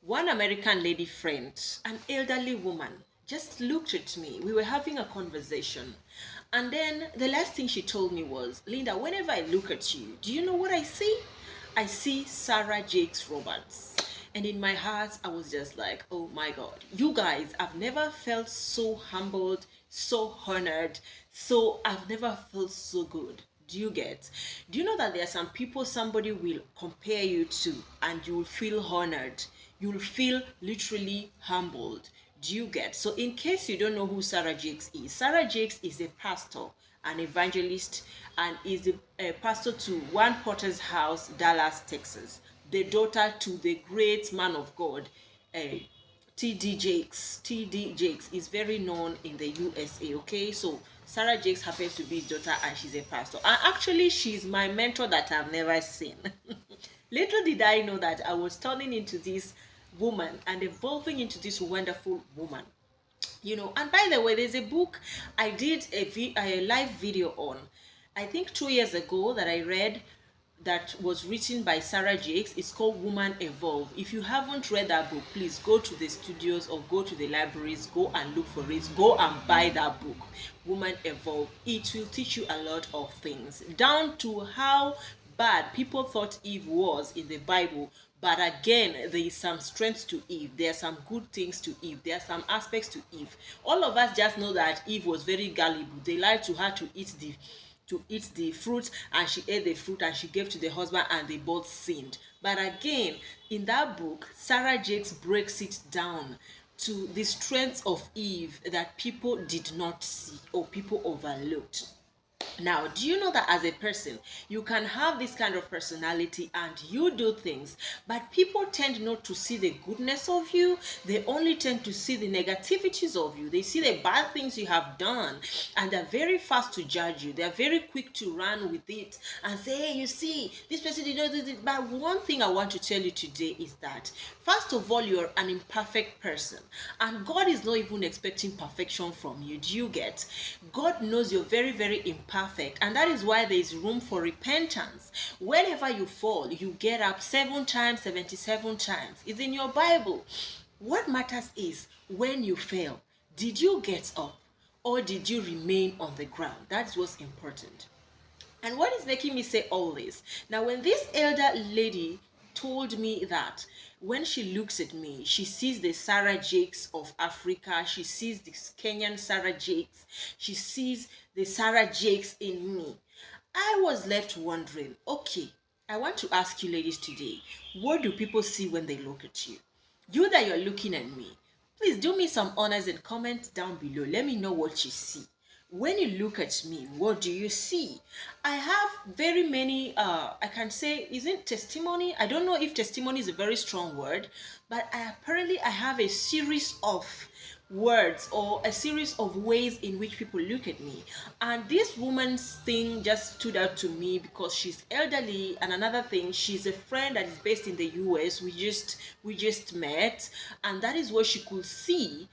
One American lady friend, an elderly woman, just looked at me. We were having a conversation. And then the last thing she told me was, Linda, whenever I look at you, do you know what I see? I see Sarah Jakes Roberts. And in my heart, I was just like, oh my God, you guys, I've never felt so humbled, so honored, I've never felt so good. Do you get? Do you know that there are some people somebody will compare you to and you will feel honored? You'll feel literally humbled. Do you get? So, in case you don't know who Sarah Jakes is, Sarah Jakes is a pastor, an evangelist, and is a pastor to One Potter's House, Dallas, Texas, the daughter to the great man of God, uh, TD Jakes. TD Jakes is very known in the USA. Okay, so Sarah Jakes happens to be his daughter, and she's a pastor. And actually, she's my mentor that I've never seen. Little did I know that I was turning into this woman and evolving into this wonderful woman. And by the way, there's a book I did a live video on, I think 2 years ago, that I read, that was written by Sarah Jakes. It's called Woman Evolve. If you haven't read that book, please go to the studios or go to the libraries, go and look for it, go and buy that book, Woman Evolve. It will teach you a lot of things, down to how bad people thought Eve was in the Bible. But again, there is some strength to Eve. There are some good things to Eve. There are some aspects to Eve. All of us just know that Eve was very gullible. They lied to her to eat the fruit, and she ate the fruit and she gave to the husband, and they both sinned. But again, in that book, Sarah Jakes breaks it down to the strengths of Eve that people did not see or people overlooked. Now, do you know that as a person, you can have this kind of personality and you do things, but people tend not to see the goodness of you. They only tend to see the negativities of you. They see the bad things you have done, and they're very fast to judge you. They're very quick to run with it and say, hey, you see, this person did not do this. But one thing I want to tell you today is that, first of all, you're an imperfect person, and God is not even expecting perfection from you. Do you get? God knows you're very, very imperfect, and that is why there is room for repentance. Whenever you fall, you get up 7 times, 77 times. It's in your Bible. What matters is, when you fail, did you get up or did you remain on the ground? That's what's important. And what is making me say all this? Now, when this elder lady told me that, when she looks at me, she sees the Sarah Jakes of Africa, she sees this Kenyan Sarah Jakes, she sees the Sarah Jakes in me, I was left wondering, okay, I want to ask you ladies today, what do people see when they look at you? You that you're looking at me, please do me some honors and comment down below. Let me know what you see. When you look at me, what do you see? I have very many, I can say, isn't testimony? I don't know if testimony is a very strong word, but apparently I have a series of words or a series of ways in which people look at me. And this woman's thing just stood out to me because she's elderly, and another thing, she's a friend that is based in the US. We just met, and that is what she could see,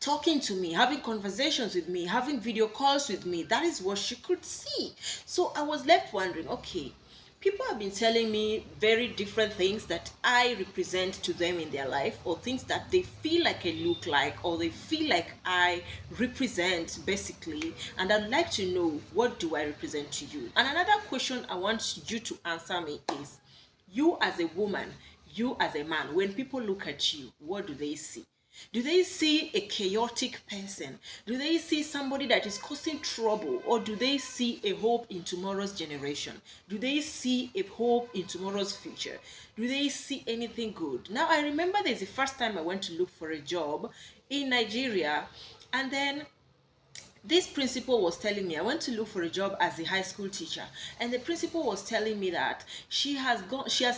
talking to me, having conversations with me, having video calls with me. That is what she could see. So I was left wondering, okay, people have been telling me very different things that I represent to them in their life, or things that they feel like I look like, or they feel like I represent, basically. And I'd like to know, what do I represent to you? And another question I want you to answer me is, you as a woman, you as a man, when people look at you, what do they see? Do they see a chaotic person? Do they see somebody that is causing trouble? Or do they see a hope in tomorrow's generation? Do they see a hope in tomorrow's future? Do they see anything good? Now, I remember there's the first time I went to look for a job in Nigeria, and then this principal was telling me, I went to look for a job as a high school teacher, and the principal was telling me that she has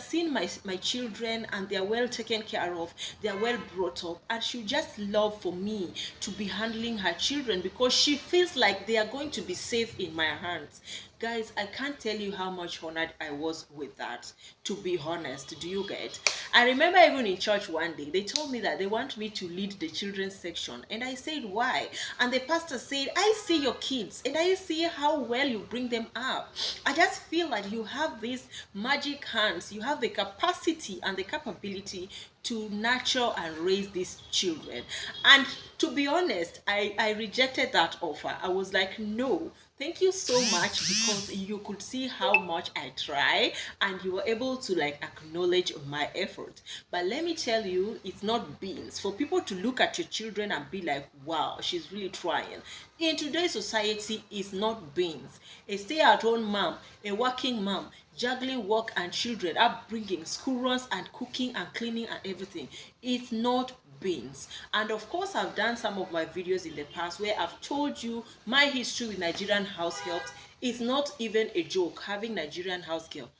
seen my children, and they are well taken care of, they are well brought up, and she would just love for me to be handling her children because she feels like they are going to be safe in my hands. Guys, I can't tell you how much honored I was with that, to be honest. Do you get? I remember even in church one day, they told me that they want me to lead the children's section. And I said, why? And the pastor said, I see your kids and I see how well you bring them up. I just feel like you have these magic hands. You have the capacity and the capability to nurture and raise these children. And to be honest, I rejected that offer. I was like, no, thank you so much, because you could see how much I try and you were able to like acknowledge my effort. But let me tell you, it's not beans for people to look at your children and be like, wow, she's really trying. In today's society, it's not beans. A stay-at-home mom, a working mom, juggling work and children, upbringing, school runs and cooking and cleaning and everything, it's not beans. And of course, I've done some of my videos in the past where I've told you my history with Nigerian house help. It's not even a joke having Nigerian house girl.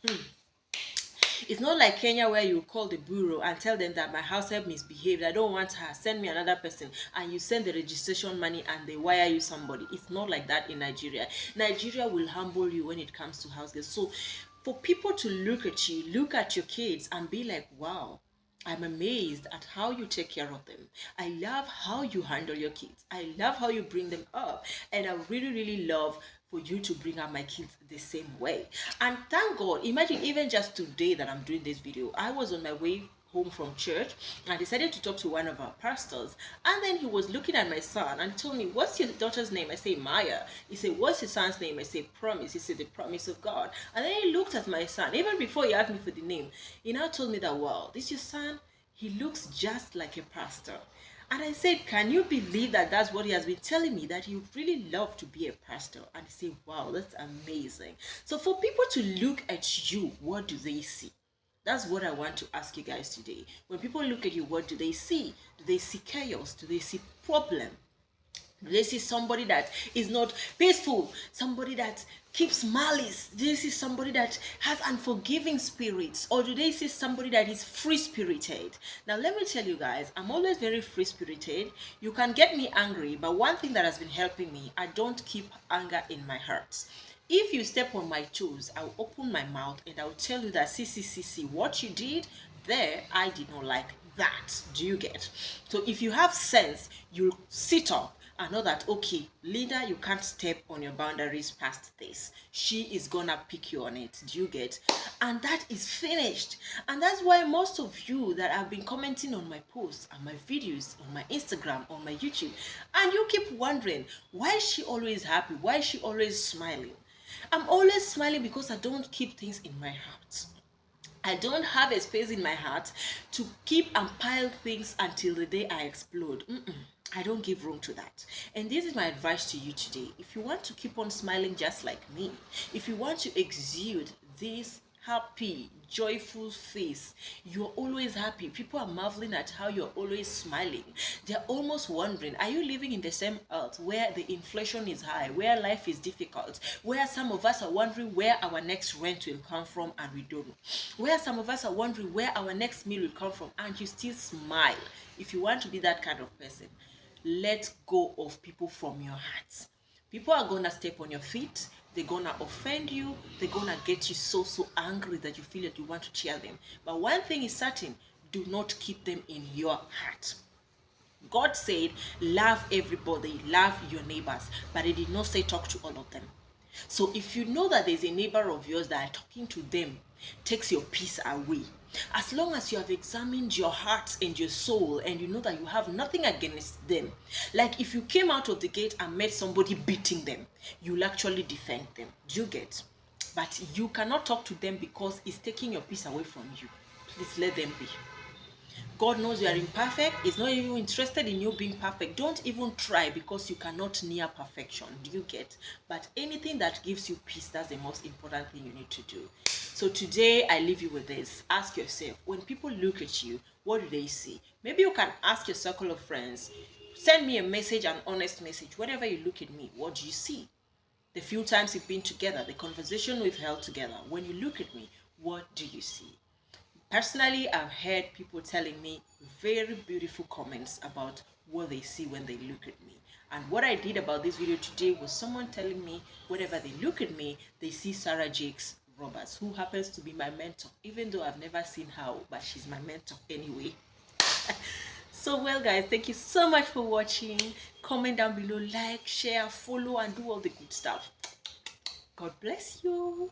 It's not like Kenya where you call the bureau and tell them that my house help misbehaved, I don't want her, send me another person, and you send the registration money and they wire you somebody. It's not like that in Nigeria. Nigeria will humble you when it comes to house girls. So for people to look at you, look at your kids and be like, wow, I'm amazed at how you take care of them. I love how you handle your kids. I love how you bring them up. And I really, really love for you to bring up my kids the same way. And thank God, imagine even just today that I'm doing this video, I was on my way home from church and I decided to talk to one of our pastors, and then he was looking at my son and told me, what's your daughter's name? I say Maya. He said, what's your son's name? I say Promise. He said, the promise of God. And then he looked at my son, even before he asked me for the name. He now told me that, wow, this your son, he looks just like a pastor. And I said, can you believe that that's what he has been telling me, that he would really love to be a pastor? And he said, wow, that's amazing. So for people to look at you, what do they see? That's what I want to ask you guys today. When people look at you, what do they see? Do they see chaos? Do they see problem? Do they see somebody that is not peaceful? Somebody that keeps malice? Do they see somebody that has unforgiving spirits? Or do they see somebody that is free-spirited? Now, let me tell you guys, I'm always very free-spirited. You can get me angry, but one thing that has been helping me, I don't keep anger in my heart. If you step on my toes, I'll open my mouth and I'll tell you that, see, what you did there, I did not like that. Do you get? So if you have sense, you'll sit up and know that, okay, leader, you can't step on your boundaries past this. She is gonna pick you on it. Do you get? And that is finished. And that's why most of you that have been commenting on my posts and my videos on my Instagram, on my YouTube, and you keep wondering, why is she always happy? Why is she always smiling? I'm always smiling because I don't keep things in my heart. I don't have a space in my heart to keep and pile things until the day I explode. I don't give room to that. And this is my advice to you today. If you want to keep on smiling just like me, if you want to exude this happy, joyful face, you're always happy. People are marveling at how you're always smiling. They're almost wondering, are you living in the same earth where the inflation is high, where life is difficult, where some of us are wondering where our next rent will come from and we don't know, where some of us are wondering where our next meal will come from and you still smile? If you want to be that kind of person, let go of people from your heart. People are gonna step on your feet, they're gonna offend you, they're gonna get you so angry that you feel that you want to cheer them. But one thing is certain, do not keep them in your heart. God said, love everybody, love your neighbors, but he did not say talk to all of them. So if you know that there's a neighbor of yours that talking to them takes your peace away, as long as you have examined your heart and your soul and you know that you have nothing against them, like if you came out of the gate and met somebody beating them, you'll actually defend them. Do you get? But you cannot talk to them because it's taking your peace away from you. Please let them be. God knows you are imperfect. He's not even interested in you being perfect. Don't even try because you cannot near perfection. Do you get? But anything that gives you peace, that's the most important thing you need to do. So today I leave you with this. Ask yourself, when people look at you, what do they see? Maybe you can ask your circle of friends. Send me a message, an honest message. Whenever you look at me, what do you see? The few times we've been together, the conversation we've held together, when you look at me, what do you see? Personally, I've heard people telling me very beautiful comments about what they see when they look at me. And what I did about this video today was someone telling me whenever they look at me, they see Sarah Jakes Roberts, who happens to be my mentor, even though I've never seen her, but she's my mentor anyway. So well guys, thank you so much for watching. Comment down below, like, share, follow, and do all the good stuff. God bless you.